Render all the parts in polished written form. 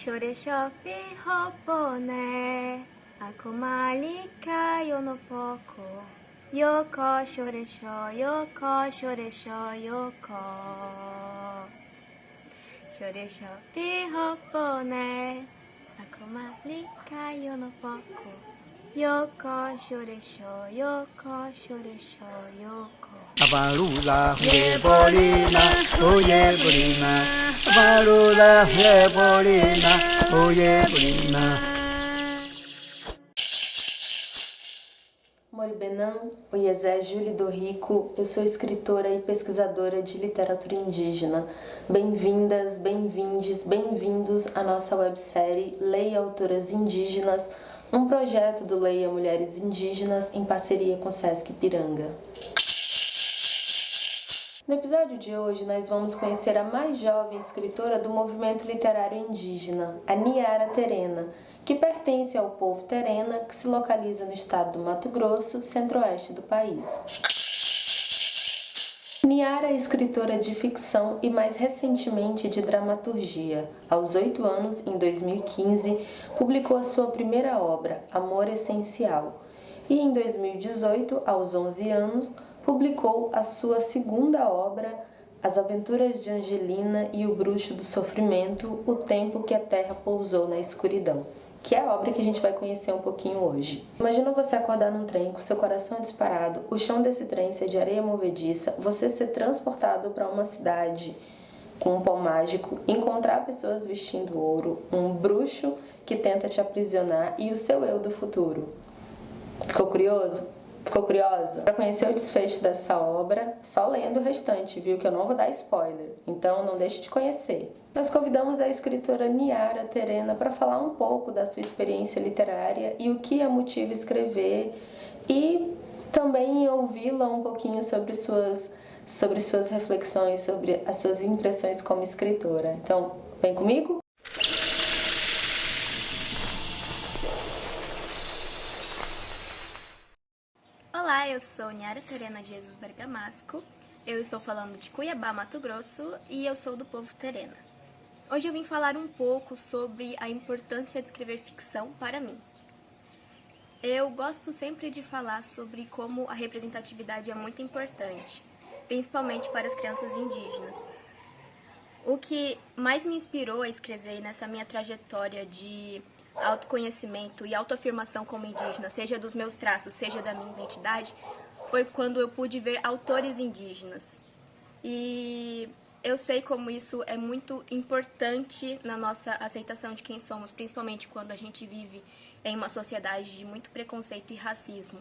shoreshopi hopone akomalika yonopoko yoko shoresho yoko shoresho yoko shoreshopi hopone akomalika yonopoko yoko shoresho yoko shoresho yoko Abalula Hebolina, Oyebolina, Abalula Hebolina, Oyebolina. Moribenam, Oiezé Júlia do Rico, eu sou escritora e pesquisadora de literatura indígena. Bem-vindas, bem-vindes, bem-vindos à nossa websérie Leia Autoras Indígenas, um projeto do Leia Mulheres Indígenas em parceria com Sesc Ipiranga. No episódio de hoje, nós vamos conhecer a mais jovem escritora do movimento literário indígena, a Niara Terena, que pertence ao povo Terena, que se localiza no estado do Mato Grosso, centro-oeste do país. Niara é escritora de ficção e, mais recentemente, de dramaturgia. Aos 8 anos, em 2015, publicou a sua primeira obra, Amor Essencial. E, em 2018, aos 11 anos, publicou a sua segunda obra, As Aventuras de Angelina e o Bruxo do Sofrimento, O Tempo que a Terra Pousou na Escuridão, que é a obra que a gente vai conhecer um pouquinho hoje. Imagina você acordar num trem com seu coração disparado, o chão desse trem ser de areia movediça, você ser transportado para uma cidade com um pó mágico, encontrar pessoas vestindo ouro, um bruxo que tenta te aprisionar e o seu eu do futuro. Ficou curioso? Ficou curiosa? Para conhecer o desfecho dessa obra, só lendo o restante, viu? Que eu não vou dar spoiler, então não deixe de conhecer. Nós convidamos a escritora Niara Terena para falar um pouco da sua experiência literária e o que a motiva a escrever, e também ouvi-la um pouquinho sobre suas reflexões, sobre as suas impressões como escritora. Então, vem comigo? Olá, eu sou Niara Terena de Jesus Bergamasco, eu estou falando de Cuiabá, Mato Grosso, e eu sou do povo Terena. Hoje eu vim falar um pouco sobre a importância de escrever ficção para mim. Eu gosto sempre de falar sobre como a representatividade é muito importante, principalmente para as crianças indígenas. O que mais me inspirou a escrever nessa minha trajetória de autoconhecimento e autoafirmação como indígena, seja dos meus traços, seja da minha identidade, foi quando eu pude ver autores indígenas. E eu sei como isso é muito importante na nossa aceitação de quem somos, principalmente quando a gente vive em uma sociedade de muito preconceito e racismo.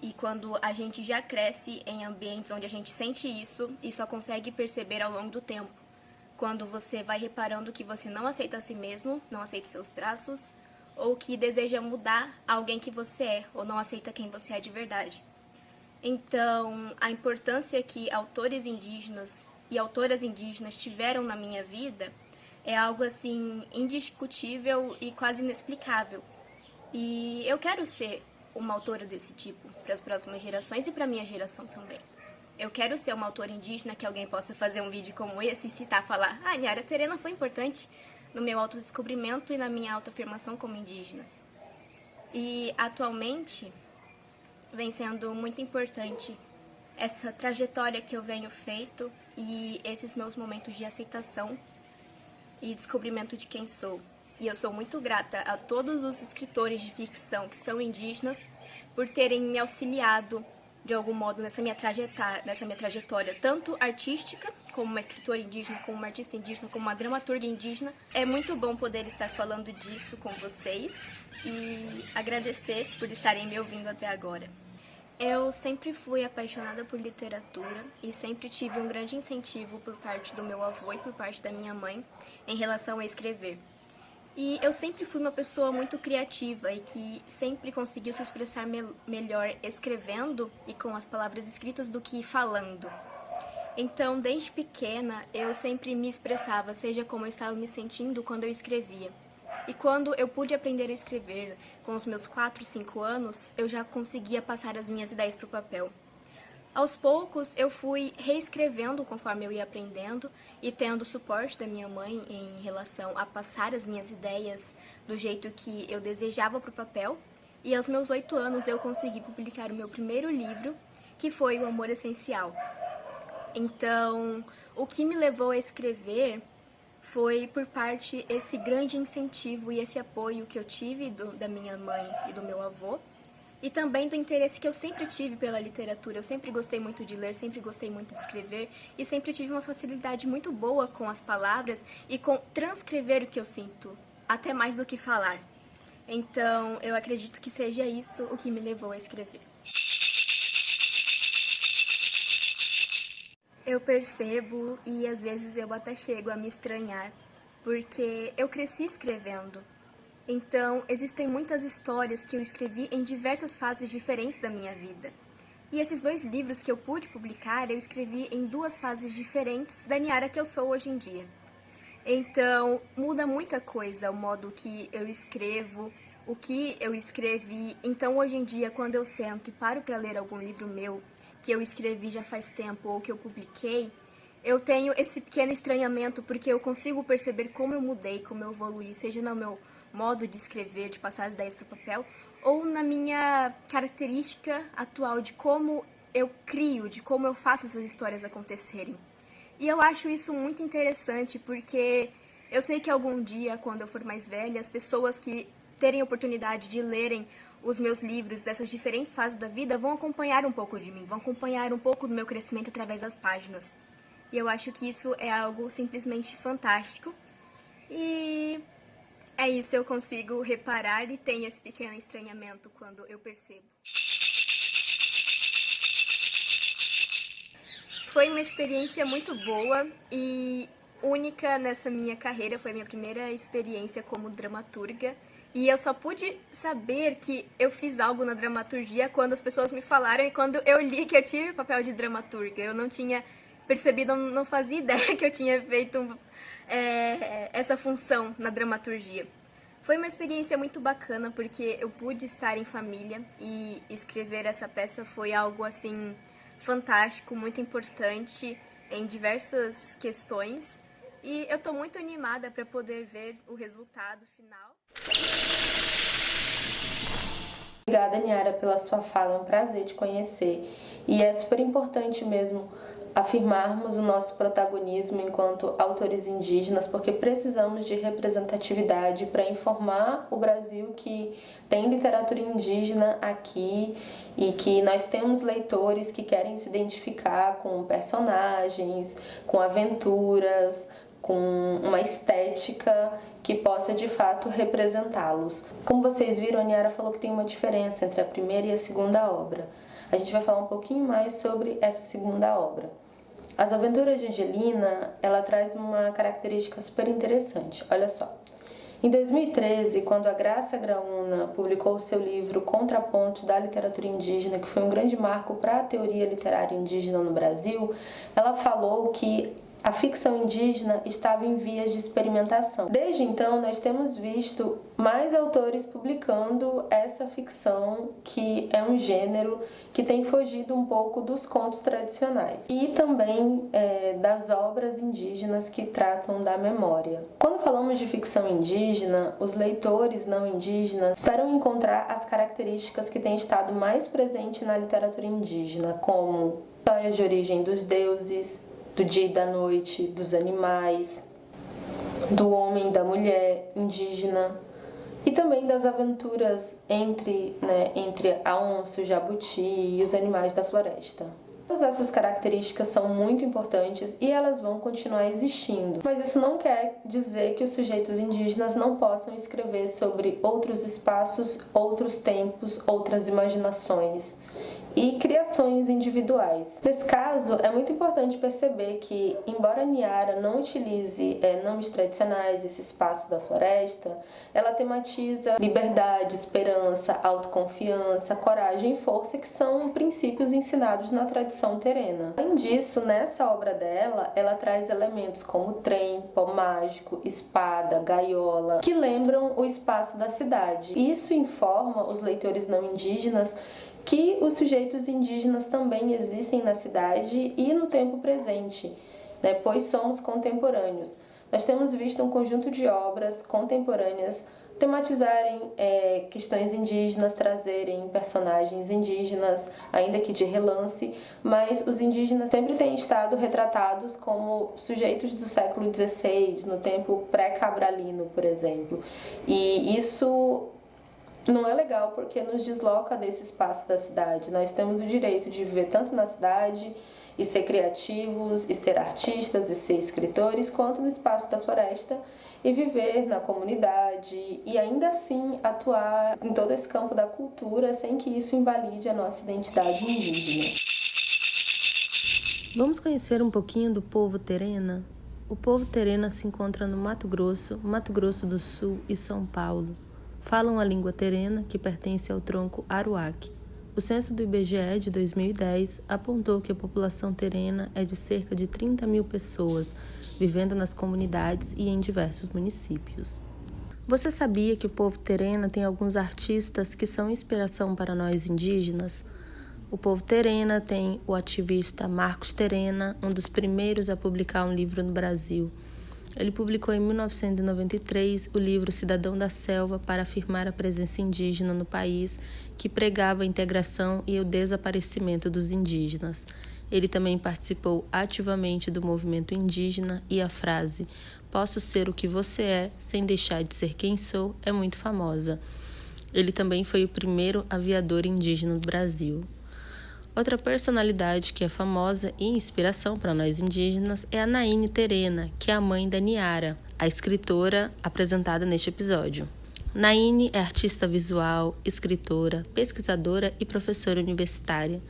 E quando a gente já cresce em ambientes onde a gente sente isso e só consegue perceber ao longo do tempo. Quando você vai reparando que você não aceita a si mesmo, não aceita seus traços, ou que deseja mudar alguém que você é, ou não aceita quem você é de verdade. Então, a importância que autores indígenas e autoras indígenas tiveram na minha vida é algo assim indiscutível e quase inexplicável. E eu quero ser uma autora desse tipo para as próximas gerações e para a minha geração também. Eu quero ser uma autora indígena que alguém possa fazer um vídeo como esse e citar, falar: ah, Niara Terena foi importante no meu autodescobrimento e na minha autoafirmação como indígena. E atualmente vem sendo muito importante essa trajetória que eu venho feito e esses meus momentos de aceitação e descobrimento de quem sou. E eu sou muito grata a todos os escritores de ficção que são indígenas por terem me auxiliado de algum modo nessa minha trajetória, tanto artística, como uma escritora indígena, como uma artista indígena, como uma dramaturga indígena. É muito bom poder estar falando disso com vocês e agradecer por estarem me ouvindo até agora. Eu sempre fui apaixonada por literatura e sempre tive um grande incentivo por parte do meu avô e por parte da minha mãe em relação a escrever. E eu sempre fui uma pessoa muito criativa e que sempre conseguiu se expressar melhor escrevendo e com as palavras escritas do que falando. Então, desde pequena, eu sempre me expressava, seja como eu estava me sentindo quando eu escrevia. E quando eu pude aprender a escrever, com os meus 4, 5 anos, eu já conseguia passar as minhas ideias para o papel. Aos poucos, eu fui reescrevendo conforme eu ia aprendendo e tendo suporte da minha mãe em relação a passar as minhas ideias do jeito que eu desejava para o papel. E aos meus 8 anos eu consegui publicar o meu primeiro livro, que foi O Amor Essencial. Então, o que me levou a escrever foi por parte esse grande incentivo e esse apoio que eu tive da minha mãe e do meu avô, e também do interesse que eu sempre tive pela literatura. Eu sempre gostei muito de ler, sempre gostei muito de escrever e sempre tive uma facilidade muito boa com as palavras e com transcrever o que eu sinto, até mais do que falar. Então, eu acredito que seja isso o que me levou a escrever. Eu percebo e às vezes eu até chego a me estranhar, porque eu cresci escrevendo. Então, existem muitas histórias que eu escrevi em diversas fases diferentes da minha vida. E esses 2 livros que eu pude publicar, eu escrevi em 2 fases diferentes da Niara que eu sou hoje em dia. Então, muda muita coisa o modo que eu escrevo, o que eu escrevi. Então, hoje em dia, quando eu sento e paro para ler algum livro meu, que eu escrevi já faz tempo ou que eu publiquei, eu tenho esse pequeno estranhamento porque eu consigo perceber como eu mudei, como eu evoluí, seja no meu modo de escrever, de passar as ideias para o papel, ou na minha característica atual de como eu crio, de como eu faço essas histórias acontecerem. E eu acho isso muito interessante porque eu sei que algum dia, quando eu for mais velha, as pessoas que terem a oportunidade de lerem os meus livros dessas diferentes fases da vida vão acompanhar um pouco de mim, vão acompanhar um pouco do meu crescimento através das páginas. E eu acho que isso é algo simplesmente fantástico. E é isso, eu consigo reparar e tenho esse pequeno estranhamento quando eu percebo. Foi uma experiência muito boa e única nessa minha carreira, foi a minha primeira experiência como dramaturga. E eu só pude saber que eu fiz algo na dramaturgia quando as pessoas me falaram e quando eu li que eu tive papel de dramaturga. Eu não tinha percebido, não fazia ideia que eu tinha feito essa função na dramaturgia. Foi uma experiência muito bacana porque eu pude estar em família e escrever essa peça foi algo assim fantástico, muito importante em diversas questões. E eu tô muito animada para poder ver o resultado final. Obrigada, Niara, pela sua fala, é um prazer te conhecer. E é super importante mesmo afirmarmos o nosso protagonismo enquanto autores indígenas, porque precisamos de representatividade para informar o Brasil que tem literatura indígena aqui e que nós temos leitores que querem se identificar com personagens, com aventuras, com uma estética que possa de fato representá-los. Como vocês viram, a Niara falou que tem uma diferença entre a primeira e a segunda obra. A gente vai falar um pouquinho mais sobre essa segunda obra. As Aventuras de Angelina, ela traz uma característica super interessante. Olha só. Em 2013, quando a Graça Graúna publicou o seu livro Contrapontos da Literatura Indígena, que foi um grande marco para a teoria literária indígena no Brasil, ela falou que a ficção indígena estava em vias de experimentação. Desde então, nós temos visto mais autores publicando essa ficção, que é um gênero que tem fugido um pouco dos contos tradicionais e também das obras indígenas que tratam da memória. Quando falamos de ficção indígena, os leitores não indígenas esperam encontrar as características que têm estado mais presentes na literatura indígena, como histórias de origem dos deuses, do dia e da noite, dos animais, do homem e da mulher indígena e também das aventuras entre a onça, o jabuti e os animais da floresta. Todas essas características são muito importantes e elas vão continuar existindo, mas isso não quer dizer que os sujeitos indígenas não possam escrever sobre outros espaços, outros tempos, outras imaginações e criações individuais. Nesse caso, é muito importante perceber que, embora Niara não utilize nomes tradicionais, esse espaço da floresta, ela tematiza liberdade, esperança, autoconfiança, coragem e força, que são princípios ensinados na tradição terena. Além disso, nessa obra dela, ela traz elementos como trem, pó mágico, espada, gaiola, que lembram o espaço da cidade. Isso informa os leitores não indígenas que os sujeitos indígenas também existem na cidade e no tempo presente, né, pois somos contemporâneos. Nós temos visto um conjunto de obras contemporâneas tematizarem questões indígenas, trazerem personagens indígenas, ainda que de relance, mas os indígenas sempre têm estado retratados como sujeitos do século XVI, no tempo pré-cabralino, por exemplo. E isso não é legal porque nos desloca desse espaço da cidade. Nós temos o direito de viver tanto na cidade e ser criativos, e ser artistas, e ser escritores, quanto no espaço da floresta e viver na comunidade e ainda assim atuar em todo esse campo da cultura sem que isso invalide a nossa identidade indígena. Vamos conhecer um pouquinho do povo Terena? O povo Terena se encontra no Mato Grosso do Sul e São Paulo. Falam a língua terena, que pertence ao tronco Aruac. O censo do IBGE de 2010 apontou que a população terena é de cerca de 30 mil pessoas, vivendo nas comunidades e em diversos municípios. Você sabia que o povo terena tem alguns artistas que são inspiração para nós indígenas? O povo terena tem o ativista Marcos Terena, um dos primeiros a publicar um livro no Brasil. Ele publicou em 1993 o livro Cidadão da Selva para afirmar a presença indígena no país, que pregava a integração e o desaparecimento dos indígenas. Ele também participou ativamente do movimento indígena e a frase "Posso ser o que você é, sem deixar de ser quem sou" é muito famosa. Ele também foi o primeiro aviador indígena do Brasil. Outra personalidade que é famosa e inspiração para nós indígenas é a Naine Terena, que é a mãe da Niara, a escritora apresentada neste episódio. Naine é artista visual, escritora, pesquisadora e professora universitária.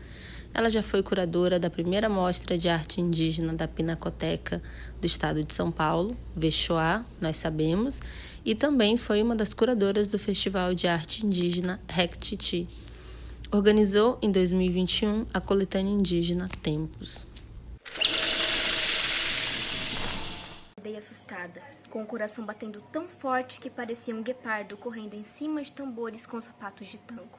Ela já foi curadora da primeira mostra de arte indígena da Pinacoteca do estado de São Paulo, Vexoá, nós sabemos, e também foi uma das curadoras do Festival de Arte Indígena Rectiti. Organizou, em 2021, a coletânea indígena Tempos. Acordei assustada, com o coração batendo tão forte que parecia um guepardo correndo em cima de tambores com sapatos de tango.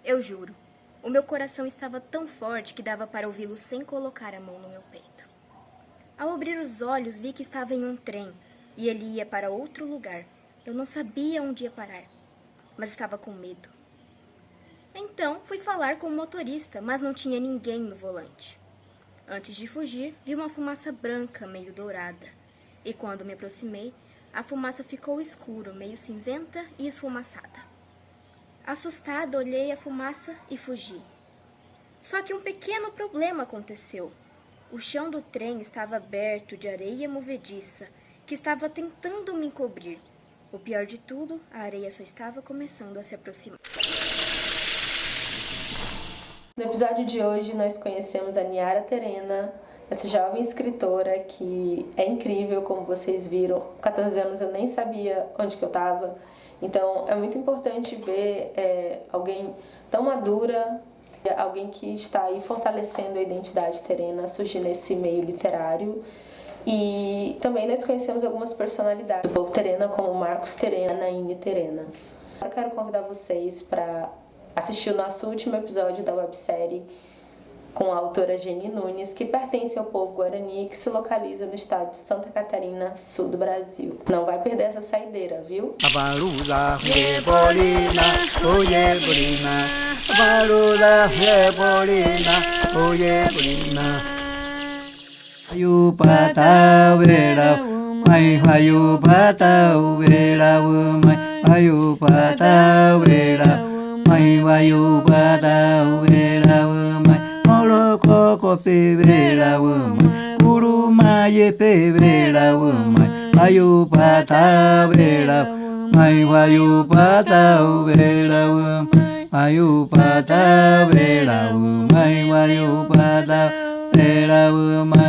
Eu juro, o meu coração estava tão forte que dava para ouvi-lo sem colocar a mão no meu peito. Ao abrir os olhos, vi que estava em um trem e ele ia para outro lugar. Eu não sabia onde ia parar, mas estava com medo. Então, fui falar com o motorista, mas não tinha ninguém no volante. Antes de fugir, vi uma fumaça branca, meio dourada. E quando me aproximei, a fumaça ficou escura, meio cinzenta e esfumaçada. Assustada, olhei a fumaça e fugi. Só que um pequeno problema aconteceu. O chão do trem estava aberto de areia movediça, que estava tentando me encobrir. O pior de tudo, a areia só estava começando a se aproximar. No episódio de hoje, nós conhecemos a Niara Terena, essa jovem escritora que é incrível, como vocês viram. Com 14 anos eu nem sabia onde que eu estava. Então, é muito importante ver alguém tão madura, alguém que está aí fortalecendo a identidade terena, surgir nesse meio literário. E também nós conhecemos algumas personalidades do povo terena, como Marcos Terena, Naine Terena. Eu quero convidar vocês para assistir o nosso último episódio da websérie com a autora Geni Nunes, que pertence ao povo Guarani e que se localiza no estado de Santa Catarina, sul do Brasil. Não vai perder essa saideira, viu? Avarula rebolina, oye bolina. Avarula rebolina, oye bolina. Hayu pata vera, mai hayu pata vera, mai hayu pata vera, mai hayu pata vera, mai molo koko pe vera, mai kuru mai pe vera, mai hayu pata vera, mai hayu pata vera, mai hayu pata vera, mai hayu pata vera, mai